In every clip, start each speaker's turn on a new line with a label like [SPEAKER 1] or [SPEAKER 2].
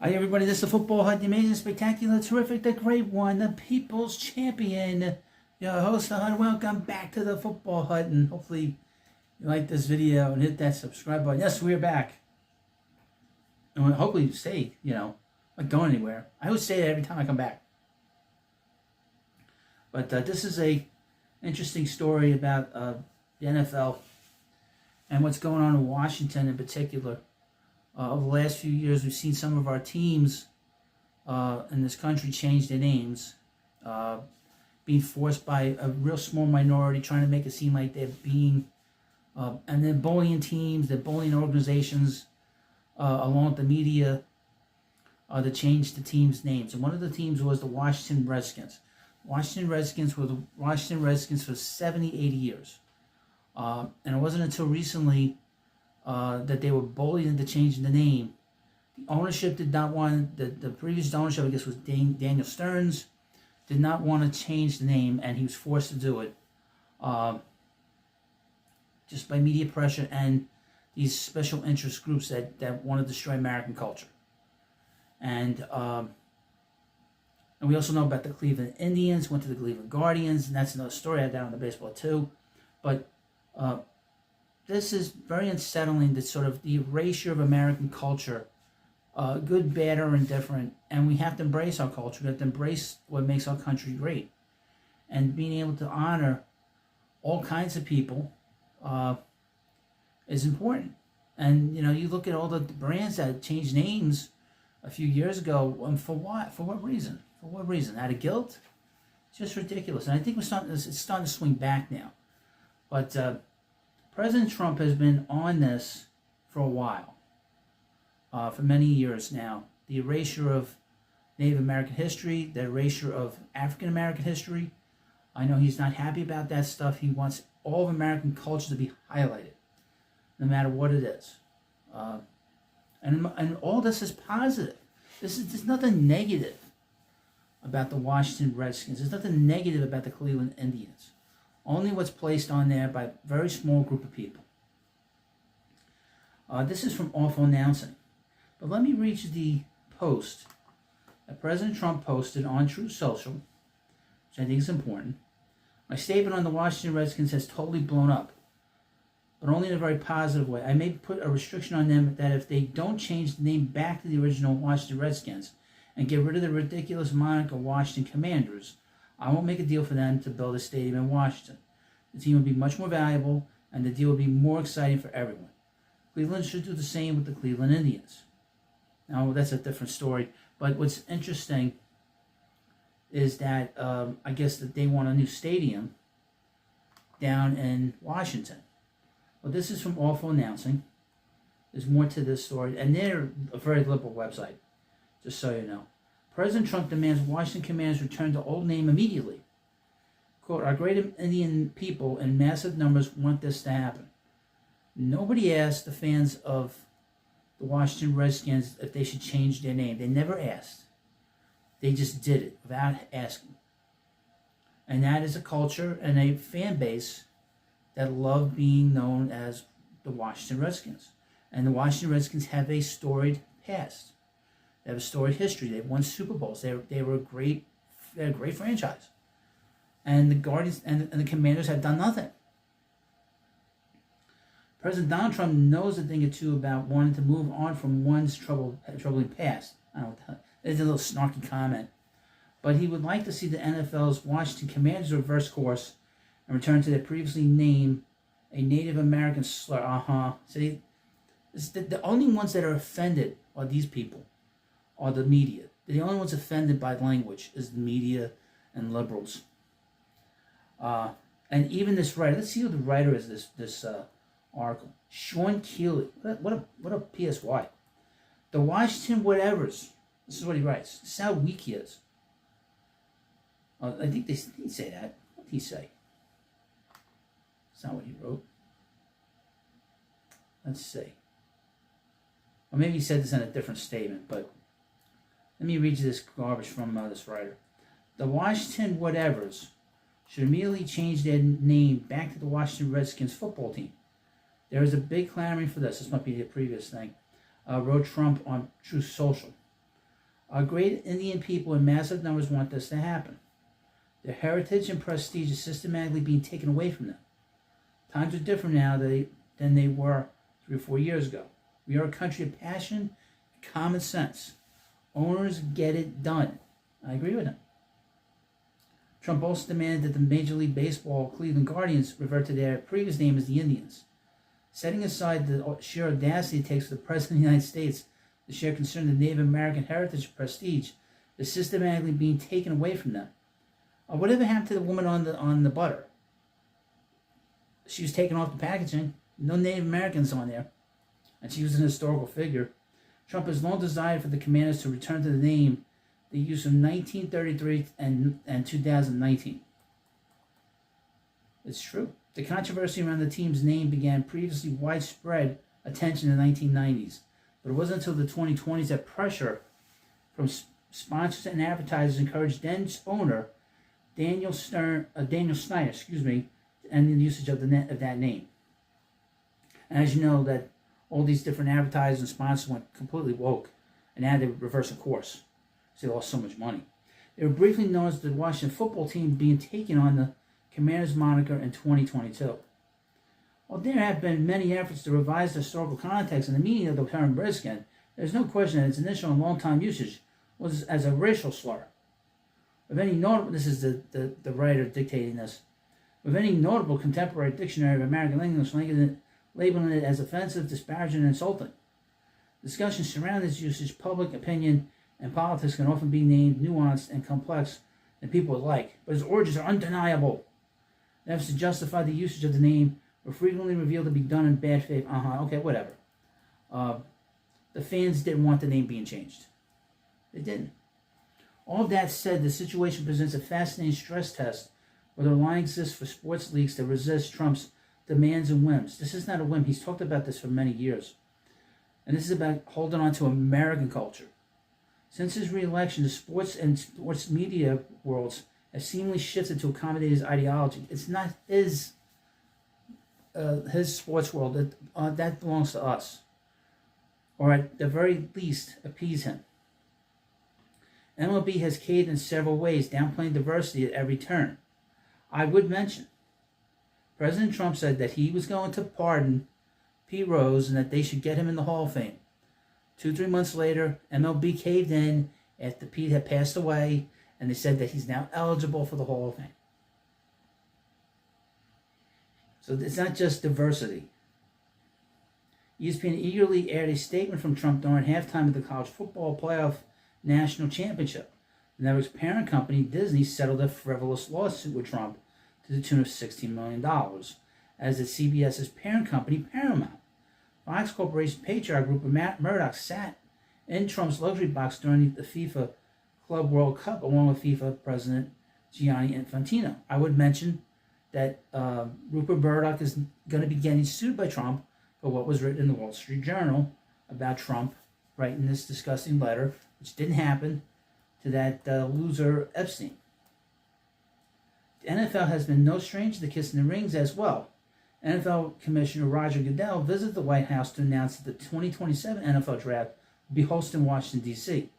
[SPEAKER 1] Hi everybody, this is the Football Hut, the amazing, spectacular, terrific, the great one, the people's champion, your host, the Hut. Welcome back to the Football Hut, and hopefully you like this video and hit that subscribe button. Yes, we're back. And hopefully you stay, not going anywhere. I always say that every time I come back. But this is a interesting story about the NFL and what's going on in Washington in particular. Over the last few years, we've seen some of our teams in this country change their names, being forced by a real small minority trying to make it seem like they're being, and they're bullying teams, they're bullying organizations, along with the media, to change the teams' names. And one of the teams was the Washington Redskins. Washington Redskins were the Washington Redskins for 70, 80 years. And it wasn't until recently that they were bullied into changing the name. The ownership did not want, the previous ownership, I guess, was Daniel Stearns, did not want to change the name, and he was forced to do it just by media pressure and these special interest groups that want to destroy American culture. And we also know about the Cleveland Indians, went to the Cleveland Guardians, and that's another story. I had that on the baseball too. But this is very unsettling, that sort of the erasure of American culture, good, bad, or indifferent. And we have to embrace our culture. We have to embrace what makes our country great. And being able to honor all kinds of people is important. And, you look at all the brands that changed names a few years ago, and for what? For what reason? For what reason? Out of guilt? It's just ridiculous. And I think it's starting to swing back now. But President Trump has been on this for a while, for many years now. The erasure of Native American history, the erasure of African American history. I know he's not happy about that stuff. He wants all of American culture to be highlighted, no matter what it is. And all this is positive. There's nothing negative about the Washington Redskins. There's nothing negative about the Cleveland Indians. Only what's placed on there by a very small group of people. This is from Awful Announcing. But let me read you the post that President Trump posted on Truth Social, which I think is important. My statement on the Washington Redskins has totally blown up, but only in a very positive way. I may put a restriction on them that if they don't change the name back to the original Washington Redskins and get rid of the ridiculous moniker Washington Commanders, I won't make a deal for them to build a stadium in Washington. The team will be much more valuable, and the deal will be more exciting for everyone. Cleveland should do the same with the Cleveland Indians. Now, that's a different story, but what's interesting is that I guess that they want a new stadium down in Washington. Well, this is from Awful Announcing. There's more to this story, and they're a very liberal website, just so you know. President Trump demands Washington Commanders return to old name immediately. Quote, our great Indian people in massive numbers want this to happen. Nobody asked the fans of the Washington Redskins if they should change their name. They never asked. They just did it without asking. And that is a culture and a fan base that love being known as the Washington Redskins. And the Washington Redskins have a storied past. They have a storied history. They've won Super Bowls. They were a great franchise. And the Guardians and the Commanders have done nothing. President Donald Trump knows a thing or two about wanting to move on from one's troubling past. I don't know. It's a little snarky comment. But he would like to see the NFL's Washington Commanders reverse course and return to their previously named a Native American slur. See, the only ones that are offended are these people. Are the media. The only ones offended by language is the media and liberals. And even this writer, let's see who the writer is this article. Sean Keeley. What a PSY. The Washington whatevers. This is what he writes. This is how weak he is. I think they didn't say that. What did he say? That's not what he wrote. Let's see. Or maybe he said this in a different statement, but let me read you this garbage from this writer. The Washington whatevers should immediately change their name back to the Washington Redskins football team. There is a big clamoring for this. This might be the previous thing. Wrote Trump on Truth Social. Our great Indian people in massive numbers want this to happen. Their heritage and prestige is systematically being taken away from them. Times are different now than they were 3 or 4 years ago. We are a country of passion and common sense. Owners get it done. I agree with him. Trump also demanded that the Major League Baseball Cleveland Guardians revert to their previous name as the Indians. Setting aside the sheer audacity it takes for the President of the United States to share concern of Native American heritage and prestige is systematically being taken away from them. Whatever happened to the woman on the butter? She was taken off the packaging. No Native Americans on there. And she was an historical figure. Trump has long desired for the Commanders to return to the name they used from 1933 and 2019. It's true. The controversy around the team's name began previously widespread attention in the 1990s, but it wasn't until the 2020s that pressure from sponsors and advertisers encouraged then owner Daniel Snyder, to end the usage of that name. And as you know, that all these different advertisers and sponsors went completely woke, and now they reverse a course. So they lost so much money. They were briefly known as the Washington football team being taken on the Commanders moniker in 2022. While there have been many efforts to revise the historical context and the meaning of the term Redskin, there's no question that its initial and long-time usage was as a racial slur. Of any notable, this is the writer dictating this. With any notable contemporary dictionary of American English labeling it as offensive, disparaging, and insulting. Discussions surrounding its usage, public opinion, and politics can often be named nuanced and complex than people would like, but its origins are undeniable. Efforts to justify the usage of the name were frequently revealed to be done in bad faith. Okay, whatever. The fans didn't want the name being changed. They didn't. All that said, the situation presents a fascinating stress test whether a line exists for sports leagues to resist Trump's demands and whims. This is not a whim. He's talked about this for many years. And this is about holding on to American culture. Since his re-election, the sports and sports media worlds have seemingly shifted to accommodate his ideology. It's not his sports world. That belongs to us. Or at the very least, appease him. MLB has caved in several ways, downplaying diversity at every turn. I would mention, President Trump said that he was going to pardon Pete Rose and that they should get him in the Hall of Fame. 2-3 months later, MLB caved in after Pete had passed away, and they said that he's now eligible for the Hall of Fame. So it's not just diversity. ESPN eagerly aired a statement from Trump during halftime of the college football playoff national championship. The network's parent company, Disney, settled a frivolous lawsuit with Trump to the tune of $16 million, as did CBS's parent company, Paramount. Fox Corporation patriarch Rupert Murdoch sat in Trump's luxury box during the FIFA Club World Cup, along with FIFA President Gianni Infantino. I would mention that Rupert Murdoch is going to be getting sued by Trump for what was written in the Wall Street Journal about Trump writing this disgusting letter, which didn't happen, to that loser Epstein. The NFL has been no stranger to kissing the rings as well. NFL Commissioner Roger Goodell visited the White House to announce that the 2027 NFL Draft will be hosted in Washington, D.C.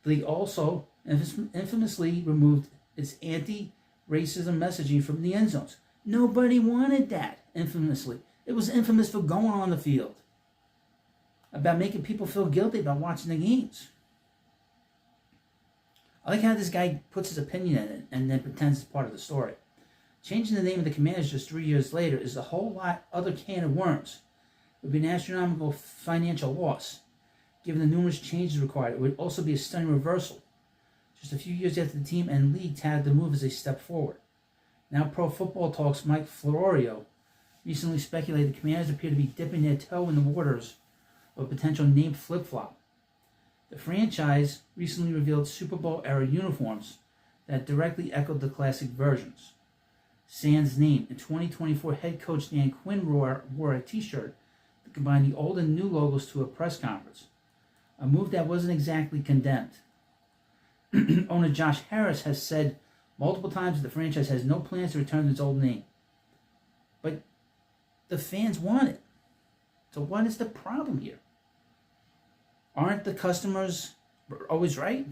[SPEAKER 1] The league also infamously removed its anti-racism messaging from the end zones. Nobody wanted that, infamously. It was infamous for going on the field, about making people feel guilty about watching the games. I like how this guy puts his opinion in it and then pretends it's part of the story. Changing the name of the Commanders just 3 years later is a whole lot other can of worms. It would be an astronomical financial loss. Given the numerous changes required, it would also be a stunning reversal. Just a few years after the team and league touted the move as a step forward. Now Pro Football Talk's Mike Florio recently speculated the Commanders appear to be dipping their toe in the waters of a potential name flip-flop. The franchise recently revealed Super Bowl-era uniforms that directly echoed the classic versions. Sans name. In 2024, head coach Dan Quinn wore a t-shirt that combined the old and new logos to a press conference, a move that wasn't exactly condemned. Owner Josh Harris has said multiple times that the franchise has no plans to return to its old name. But the fans want it. So what is the problem here? Aren't the customers always right?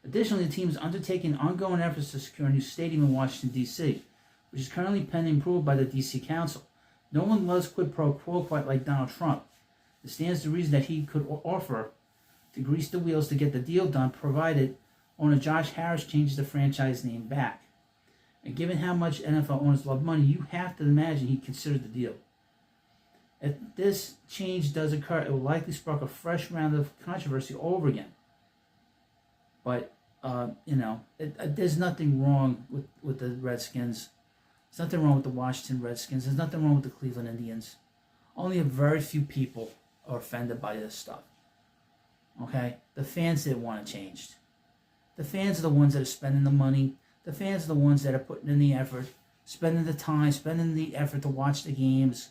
[SPEAKER 1] Additionally, the team is undertaking ongoing efforts to secure a new stadium in Washington, D.C., which is currently pending approval by the D.C. Council. No one loves quid pro quo quite like Donald Trump. It stands to reason that he could offer to grease the wheels to get the deal done, provided owner Josh Harris changes the franchise name back. And given how much NFL owners love money, you have to imagine he considered the deal. If this change does occur, it will likely spark a fresh round of controversy all over again. But, there's nothing wrong with the Redskins. There's nothing wrong with the Washington Redskins. There's nothing wrong with the Cleveland Indians. Only a very few people are offended by this stuff. Okay? The fans didn't want it changed. The fans are the ones that are spending the money. The fans are the ones that are putting in the effort, spending the time, spending the effort to watch the games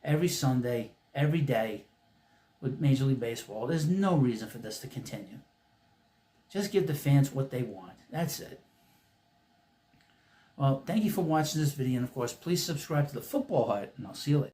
[SPEAKER 1] every Sunday, every day with Major League Baseball. There's no reason for this to continue. Just give the fans what they want. That's it. Well, thank you for watching this video. And, of course, please subscribe to the Football Hut, and I'll see you later.